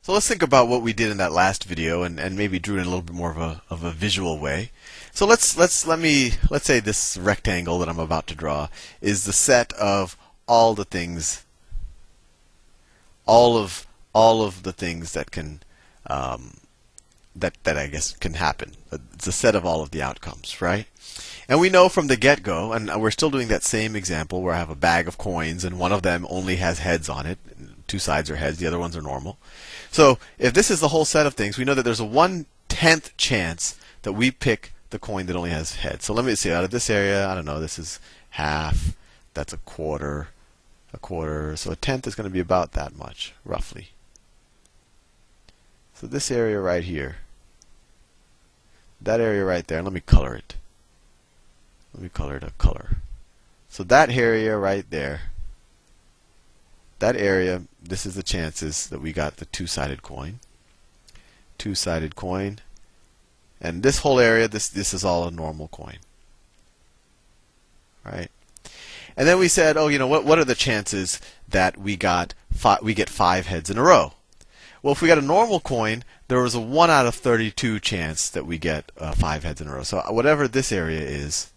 So let's think about what we did in that last video and maybe drew it in a little bit more of a visual way. So let's say this rectangle that I'm about to draw is the set of all the things, all of the things that can that I guess can happen. It's a set of all of the outcomes, right? And we know from the get-go, and we're still doing that same example where I have a bag of coins and one of them only has heads on it. Two sides are heads, the other ones are normal. So if this is the whole set of things, we know that there's a 1/10 chance that we pick the coin that only has heads. So let me see, out of this area, I don't know, this is half, that's a quarter, so a tenth is going to be about that much, roughly. So this area right here, that area right there, let me color it. Let me color it a color. So that area right there, that area, this is the chances that we got the two-sided coin. Two-sided coin. And this whole area, this is all a normal coin. Right? And then we said, oh, you know, what are the chances that we get 5 heads in a row? Well, if we got a normal coin, there was a 1 out of 32 chance that we get 5 heads in a row. So whatever this area is,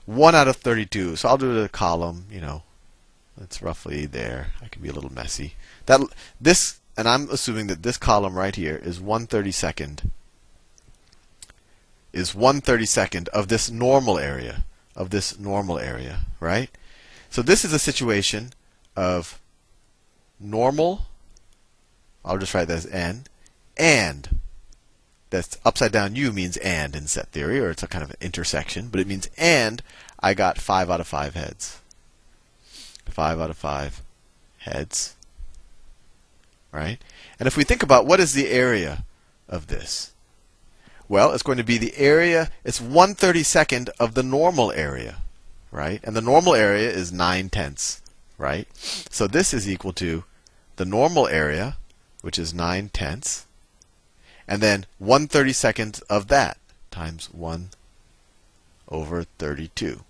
1 out of 32. So I'll do the column, you know, that's roughly there. I can be a little messy. And I'm assuming that this column right here is 1/32 of this normal area, right? So this is a situation of normal, I'll just write that as n, and that's upside down U means and in set theory, or it's a kind of an intersection, but it means and I got 5 out of 5 heads. 5 out of 5 heads, right? And if we think about what is the area of this, well, it's going to be the area, it's 1/32 of the normal area, right? And the normal area is 9/10, right? So this is equal to the normal area, which is 9/10, and then 1/32 of that times 1/32,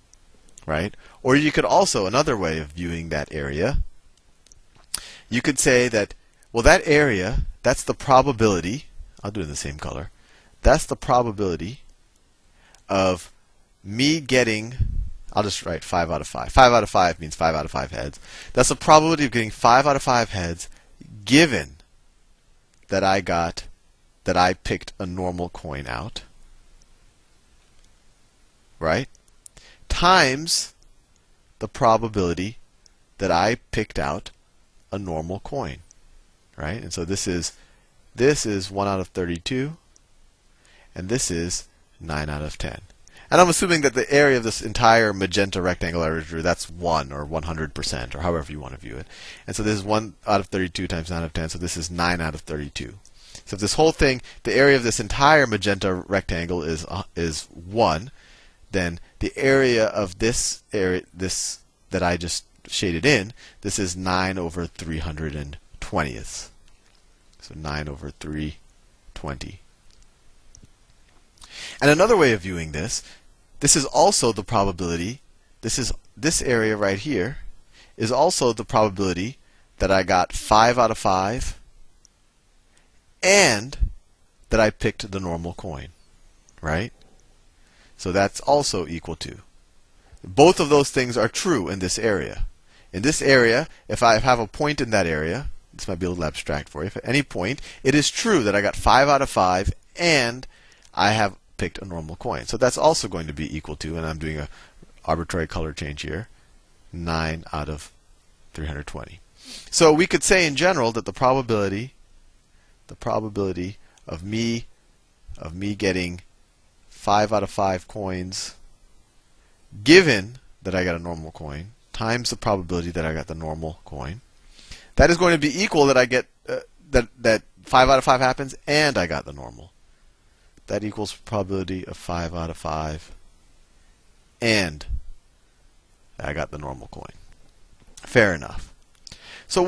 right? Or you could also, another way of viewing that area, you could say that, well, that area, that's the probability, I'll do it in the same color, that's the probability of me getting, I'll just write 5 out of 5. 5 out of 5 means 5 out of 5 heads. That's the probability of getting 5 out of 5 heads given that I picked a normal coin out, right? Times the probability that I picked out a normal coin, right? And so this is 1 out of 32, and this is 9 out of 10. And I'm assuming that the area of this entire magenta rectangle I drew, that's 1 or 100%, or however you want to view it. And so this is 1 out of 32 times 9 out of 10, so this is 9 out of 32. So if this whole thing, the area of this entire magenta rectangle is 1, then the area of this area, this that I just shaded in, this is 9 over 320ths. So 9 over 320. And another way of viewing this is also the probability, this area right here is also the probability that I got 5 out of 5 and that I picked the normal coin, right? So that's also equal to. Both of those things are true in this area. In this area, if I have a point in that area, this might be a little abstract for you, if at any point, it is true that I got 5 out of 5 and I have picked a normal coin. So that's also going to be equal to, and I'm doing an arbitrary color change here, 9 out of 320. So we could say in general that the probability of me getting 5 out of 5 coins given that I got a normal coin times the probability that I got the normal coin, that is going to be equal that I get that 5 out of 5 happens and I got the normal. That equals probability of 5 out of 5 and I got the normal coin. Fair enough. So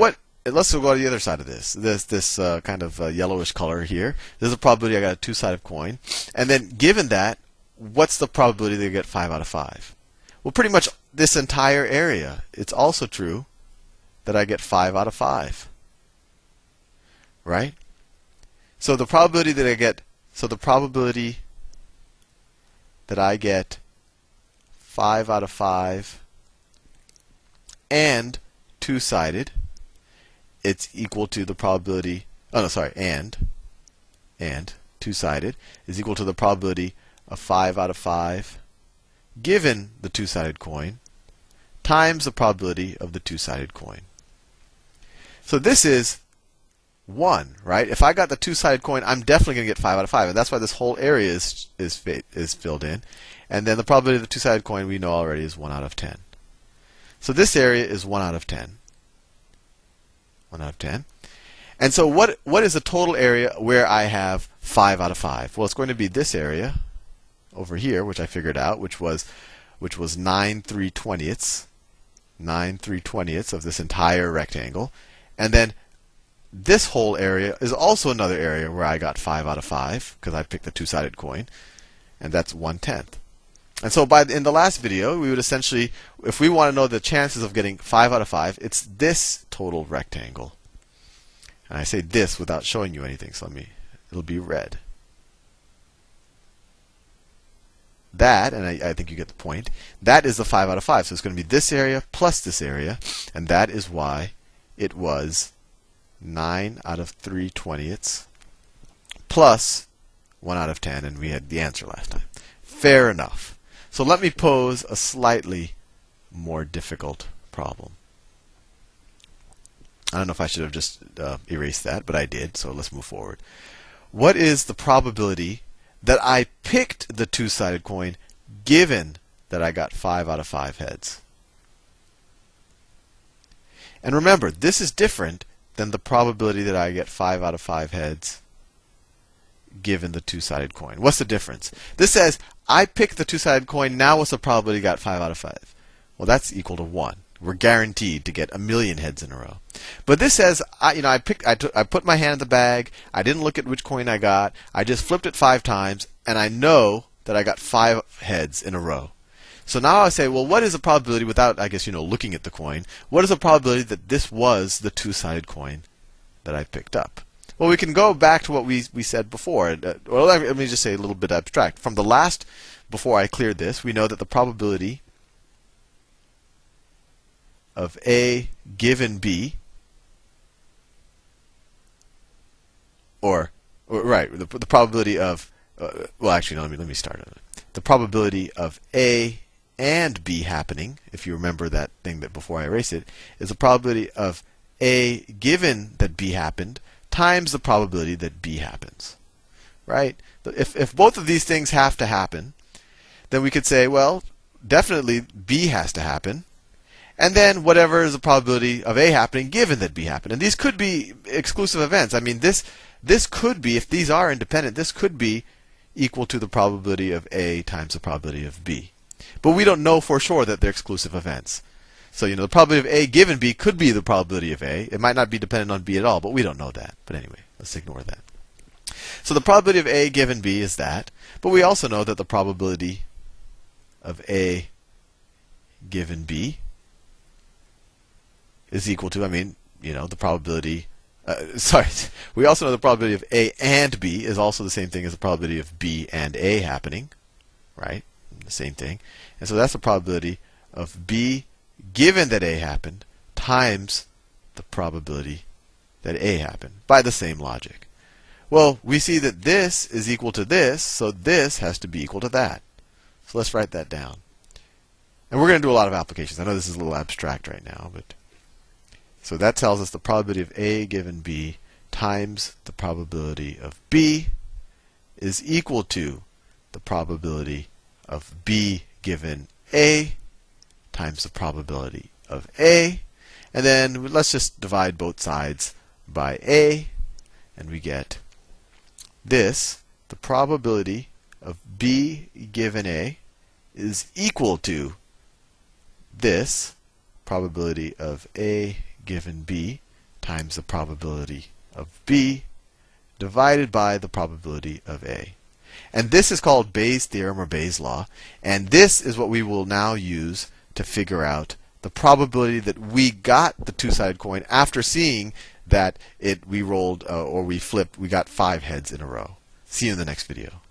let's go to the other side of this. This kind of yellowish color here. There's a probability I got a two-sided coin. And then given that, what's the probability that you get 5 out of 5? Well, pretty much this entire area. It's also true that I get 5 out of 5. right? So the probability that I get 5 out of 5 and two-sided, it's equal to the probability, and two-sided is equal to the probability of 5 out of 5 given the two-sided coin times the probability of the two-sided coin. So this is 1, right? If I got the two-sided coin, I'm definitely going to get 5 out of 5, and that's why this whole area is filled in. And then the probability of the two-sided coin we know already is 1 out of 10. So this area is 1 out of 10. 1 out of 10. And so what is the total area where I have 5 out of 5? Well, it's going to be this area over here, which I figured out, which was 9 3/20ths. 9 3/20ths of this entire rectangle. And then this whole area is also another area where I got 5 out of 5 because I picked the two-sided coin, and that's 1/10. And so in the last video, we would essentially, if we want to know the chances of getting 5 out of 5, it's this total rectangle. And I say this without showing you anything, so it'll be red. That, and I think you get the point, that is the 5 out of 5. So it's going to be this area plus this area, and that is why it was 9 out of 3/20ths plus 1 out of 10, and we had the answer last time. Fair enough. So let me pose a slightly more difficult problem. I don't know if I should have just erased that, but I did, so let's move forward. What is the probability that I picked the two-sided coin given that I got 5 out of 5 heads? And remember, this is different than the probability that I get 5 out of 5 heads given the two-sided coin. What's the difference? This says I picked the two-sided coin, now what's the probability I got 5 out of 5? Well, that's equal to 1. We're guaranteed to get 1,000,000 heads in a row. But this says, I put my hand in the bag, I didn't look at which coin I got, I just flipped it 5 times, and I know that I got 5 heads in a row. So now I say, well, what is the probability, without, I guess, looking at the coin, what is the probability that this was the two-sided coin that I picked up? Well, we can go back to what we said before. Well, let me just say a little bit abstract. From the last, before I cleared this, we know that the probability of A given B, the probability of, well, actually, no, let me start on it. The probability of A and B happening, if you remember that thing that before I erased it, is the probability of A given that B happened times the probability that B happens, right? If both of these things have to happen, then we could say, well, definitely B has to happen, and then whatever is the probability of A happening given that B happened. And these could be exclusive events. I mean, this could be, if these are independent, this could be equal to the probability of A times the probability of B. But we don't know for sure that they're exclusive events. So, the probability of A given B could be the probability of A. It might not be dependent on B at all, but we don't know that. But anyway, let's ignore that. So the probability of A given B is that. But we also know that the probability of A given B is equal to, the probability, we also know the probability of A and B is also the same thing as the probability of B and A happening, right? The same thing. And so that's the probability of B given that A happened times the probability that A happened, by the same logic. Well, we see that this is equal to this, so this has to be equal to that. So let's write that down. And we're going to do a lot of applications. I know this is a little abstract right now, but so that tells us the probability of A given B times the probability of B is equal to the probability of B given A times the probability of A. And then let's just divide both sides by A, and we get this. The probability of B given A is equal to this probability of A given B times the probability of B divided by the probability of A. And this is called Bayes' theorem or Bayes' law, and this is what we will now use to figure out the probability that we got the two-sided coin after seeing that we rolled or we flipped, we got 5 heads in a row. See you in the next video.